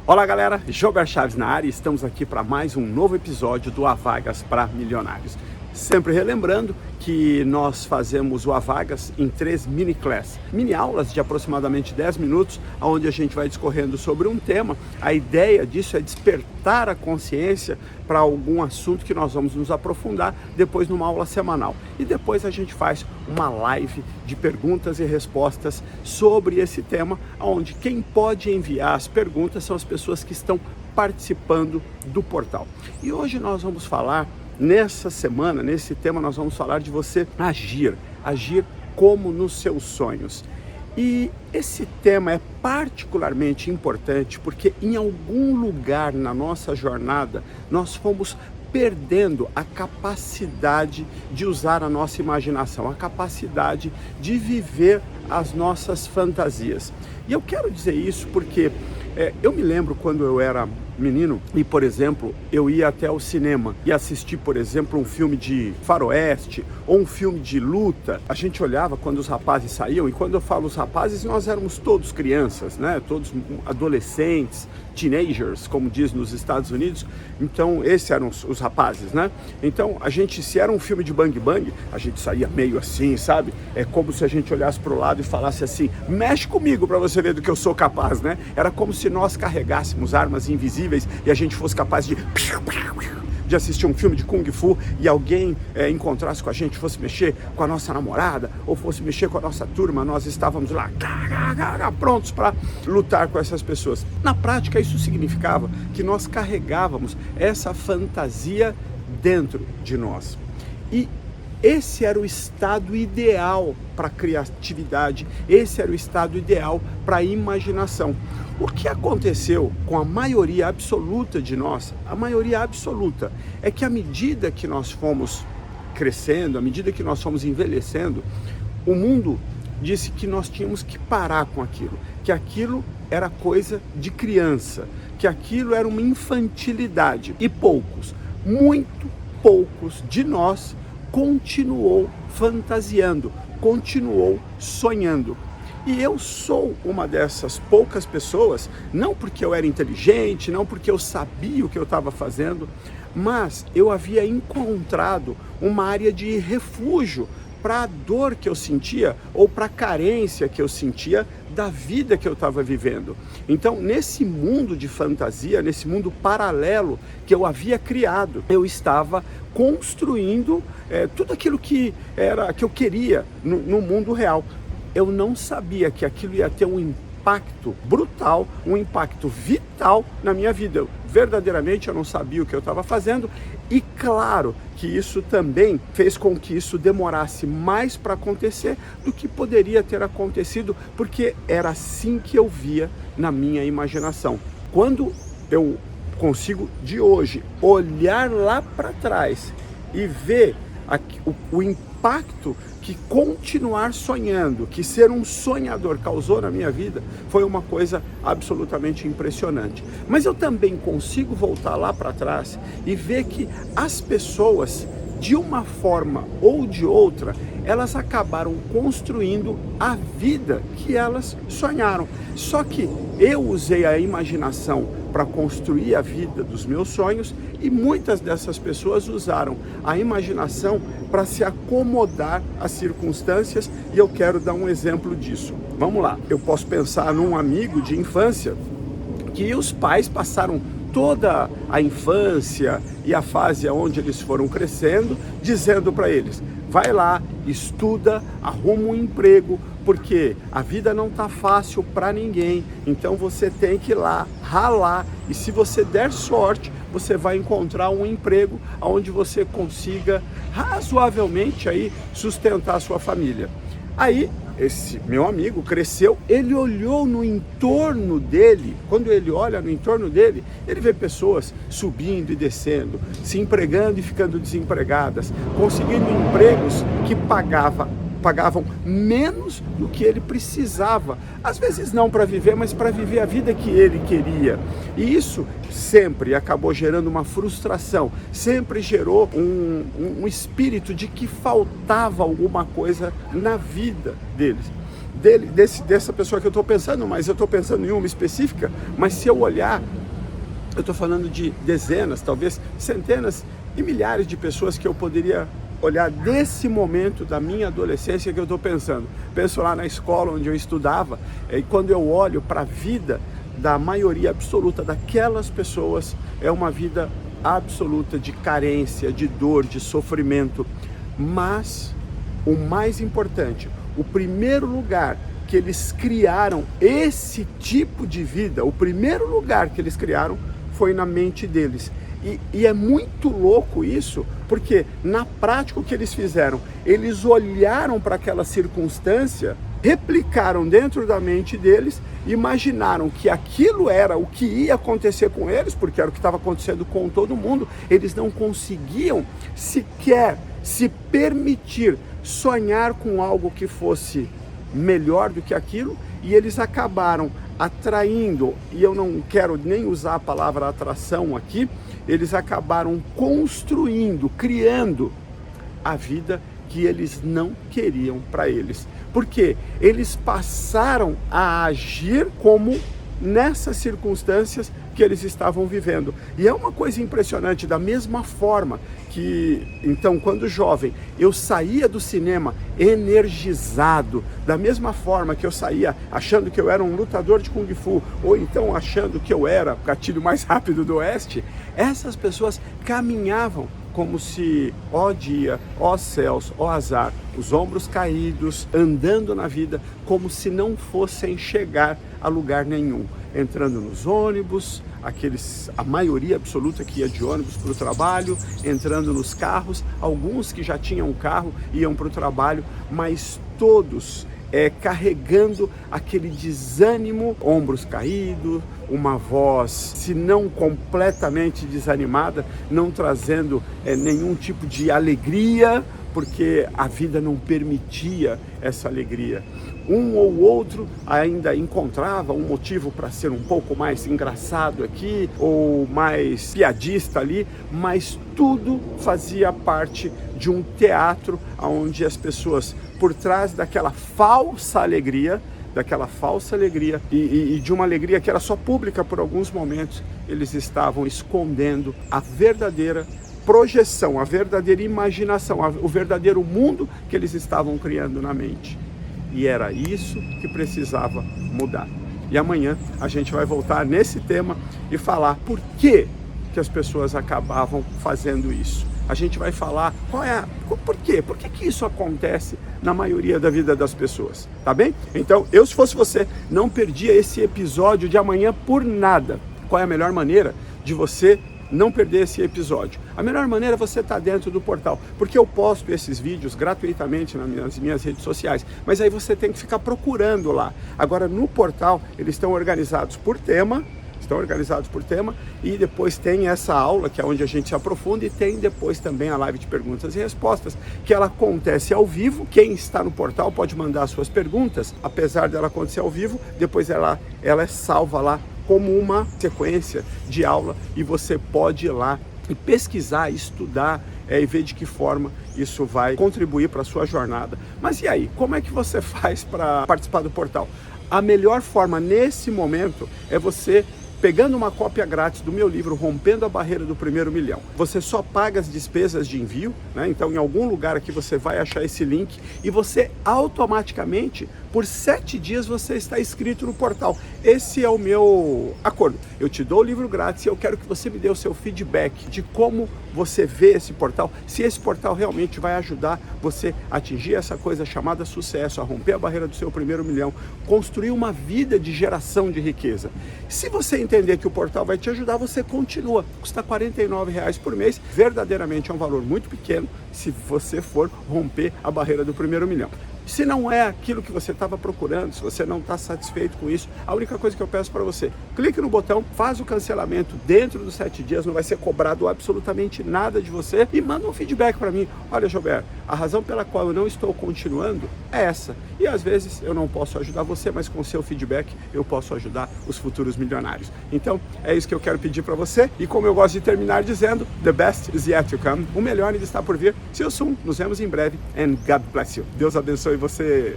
Olá galera, Gilberto Chaves na área e estamos aqui para mais um novo episódio do Avagas para Milionários. Sempre relembrando que nós fazemos o Avagas em 3 mini-classes, mini-aulas de aproximadamente 10 minutos, onde a gente vai discorrendo sobre um tema. A ideia disso é despertar a consciência para algum assunto que nós vamos nos aprofundar depois numa aula semanal. E depois a gente faz uma live de perguntas e respostas sobre esse tema, onde quem pode enviar as perguntas são as pessoas que estão participando do portal. E hoje nós vamos falar, nessa semana, nesse tema, nós vamos falar de você agir como nos seus sonhos. E esse tema é particularmente importante porque em algum lugar na nossa jornada nós fomos perdendo a capacidade de usar a nossa imaginação, a capacidade de viver as nossas fantasias. E eu quero dizer isso porque eu me lembro quando eu era menino e, por exemplo, eu ia até o cinema e assistir, por exemplo, um filme de faroeste ou um filme de luta. A gente olhava quando os rapazes saíam, e quando eu falo os rapazes, nós éramos todos crianças, né? Todos adolescentes, teenagers, como diz nos Estados Unidos. Então, esses eram os rapazes, né? Então, se era um filme de bang bang, a gente saía meio assim, sabe? É como se a gente olhasse para o lado e falasse assim: mexe comigo para você ver do que eu sou capaz, né? Era como se nós carregássemos armas invisíveis e a gente fosse capaz de assistir um filme de Kung Fu e alguém encontrasse com a gente, fosse mexer com a nossa namorada ou fosse mexer com a nossa turma, nós estávamos lá prontos para lutar com essas pessoas. Na prática, isso significava que nós carregávamos essa fantasia dentro de nós. E esse era o estado ideal para a criatividade, esse era o estado ideal para a imaginação. O que aconteceu com a maioria absoluta de nós, a maioria absoluta, é que à medida que nós fomos crescendo, à medida que nós fomos envelhecendo, o mundo disse que nós tínhamos que parar com aquilo, que aquilo era coisa de criança, que aquilo era uma infantilidade. E muito poucos de nós continuou fantasiando, continuou sonhando. E eu sou uma dessas poucas pessoas, não porque eu era inteligente, não porque eu sabia o que eu estava fazendo, mas eu havia encontrado uma área de refúgio para a dor que eu sentia ou para a carência que eu sentia da vida que eu estava vivendo. Então, nesse mundo de fantasia, nesse mundo paralelo que eu havia criado, eu estava construindo tudo aquilo que eu queria no mundo real. Eu não sabia que aquilo ia ter um impacto brutal, um impacto vital na minha vida. Verdadeiramente eu não sabia o que eu estava fazendo, e claro que isso também fez com que isso demorasse mais para acontecer do que poderia ter acontecido, porque era assim que eu via na minha imaginação. Quando eu consigo de hoje olhar lá para trás e ver o impacto que continuar sonhando, que ser um sonhador causou na minha vida, foi uma coisa absolutamente impressionante. Mas eu também consigo voltar lá para trás e ver que as pessoas, de uma forma ou de outra, elas acabaram construindo a vida que elas sonharam. Só que eu usei a imaginação para construir a vida dos meus sonhos, e muitas dessas pessoas usaram a imaginação para se acomodar às circunstâncias, e eu quero dar um exemplo disso. Vamos lá, eu posso pensar num amigo de infância que os pais passaram toda a infância e a fase onde eles foram crescendo, dizendo para eles: vai lá, estuda, arruma um emprego, porque a vida não está fácil para ninguém, então você tem que ir lá, ralar, e se você der sorte, você vai encontrar um emprego onde você consiga razoavelmente aí sustentar a sua família. Aí, esse meu amigo cresceu, ele olhou no entorno dele. Quando ele olha no entorno dele, ele vê pessoas subindo e descendo, se empregando e ficando desempregadas, conseguindo empregos que pagavam menos do que ele precisava, às vezes não para viver, mas para viver a vida que ele queria. E isso sempre acabou gerando uma frustração, sempre gerou um espírito de que faltava alguma coisa na vida deles. dessa pessoa que eu estou pensando, mas eu estou pensando em uma específica, mas se eu olhar, eu estou falando de dezenas, talvez centenas e milhares de pessoas que eu poderia olhar desse momento da minha adolescência que eu estou pensando. Penso lá na escola onde eu estudava, e quando eu olho para a vida da maioria absoluta daquelas pessoas, é uma vida absoluta de carência, de dor, de sofrimento. Mas o mais importante, o primeiro lugar que eles criaram esse tipo de vida, o primeiro lugar que eles criaram foi na mente deles. E é muito louco isso, porque na prática o que eles fizeram? Eles olharam para aquela circunstância, replicaram dentro da mente deles, imaginaram que aquilo era o que ia acontecer com eles, porque era o que estava acontecendo com todo mundo. Eles não conseguiam sequer se permitir sonhar com algo que fosse melhor do que aquilo, e eles acabaram atraindo, e eu não quero nem usar a palavra atração aqui, eles acabaram construindo, criando a vida que eles não queriam para eles. Porque eles passaram a agir como nessas circunstâncias que eles estavam vivendo. E é uma coisa impressionante, da mesma forma que, então, quando jovem, eu saía do cinema energizado, da mesma forma que eu saía achando que eu era um lutador de Kung Fu, ou então achando que eu era o gatilho mais rápido do Oeste, essas pessoas caminhavam como se, ó dia, ó céus, ó azar, os ombros caídos, andando na vida, como se não fossem chegar a lugar nenhum, entrando nos ônibus, a maioria absoluta que ia de ônibus para o trabalho, entrando nos carros, alguns que já tinham carro iam para o trabalho, mas todos carregando aquele desânimo, ombros caídos, uma voz, se não completamente desanimada, não trazendo nenhum tipo de alegria, porque a vida não permitia essa alegria. Um ou outro ainda encontrava um motivo para ser um pouco mais engraçado aqui, ou mais piadista ali, mas tudo fazia parte de um teatro onde as pessoas, por trás daquela falsa alegria e de uma alegria que era só pública por alguns momentos, eles estavam escondendo a verdadeira projeção, a verdadeira imaginação, o verdadeiro mundo que eles estavam criando na mente. E era isso que precisava mudar. E amanhã a gente vai voltar nesse tema e falar por que as pessoas acabavam fazendo isso. A gente vai falar por quê? Por que isso acontece na maioria da vida das pessoas, tá bem? Então, eu, se fosse você, não perdia esse episódio de amanhã por nada. Qual é a melhor maneira de você não perder esse episódio? A melhor maneira é você estar dentro do portal, porque eu posto esses vídeos gratuitamente nas minhas redes sociais, mas aí você tem que ficar procurando lá. Agora, no portal, eles estão organizados por tema, e depois tem essa aula, que é onde a gente se aprofunda, e tem depois também a live de perguntas e respostas, que ela acontece ao vivo. Quem está no portal pode mandar suas perguntas, apesar dela acontecer ao vivo, depois ela é salva lá como uma sequência de aula, e você pode ir lá e pesquisar, estudar e ver de que forma isso vai contribuir para a sua jornada. Mas e aí, como é que você faz para participar do portal? A melhor forma nesse momento é você pegando uma cópia grátis do meu livro Rompendo a Barreira do Primeiro Milhão. Você só paga as despesas de envio, né? Então em algum lugar aqui você vai achar esse link e você automaticamente, por 7 dias, você está inscrito no portal. Esse é o meu acordo. Eu te dou o livro grátis e eu quero que você me dê o seu feedback de como você vê esse portal, se esse portal realmente vai ajudar você a atingir essa coisa chamada sucesso, a romper a barreira do seu primeiro milhão, construir uma vida de geração de riqueza. Se você entender que o portal vai te ajudar, você continua. Custa R$ 49,00 por mês, verdadeiramente é um valor muito pequeno se você for romper a barreira do primeiro milhão. Se não é aquilo que você estava procurando, se você não está satisfeito com isso, a única coisa que eu peço para você, clique no botão, faz o cancelamento dentro dos 7 dias, não vai ser cobrado absolutamente nada de você, e manda um feedback para mim. Olha, Gilberto, a razão pela qual eu não estou continuando é essa. E às vezes eu não posso ajudar você, mas com seu feedback eu posso ajudar os futuros milionários. Então, é isso que eu quero pedir para você. E como eu gosto de terminar dizendo, the best is yet to come. O melhor ainda está por vir. See you soon. Nos vemos em breve. And God bless you. Deus abençoe você.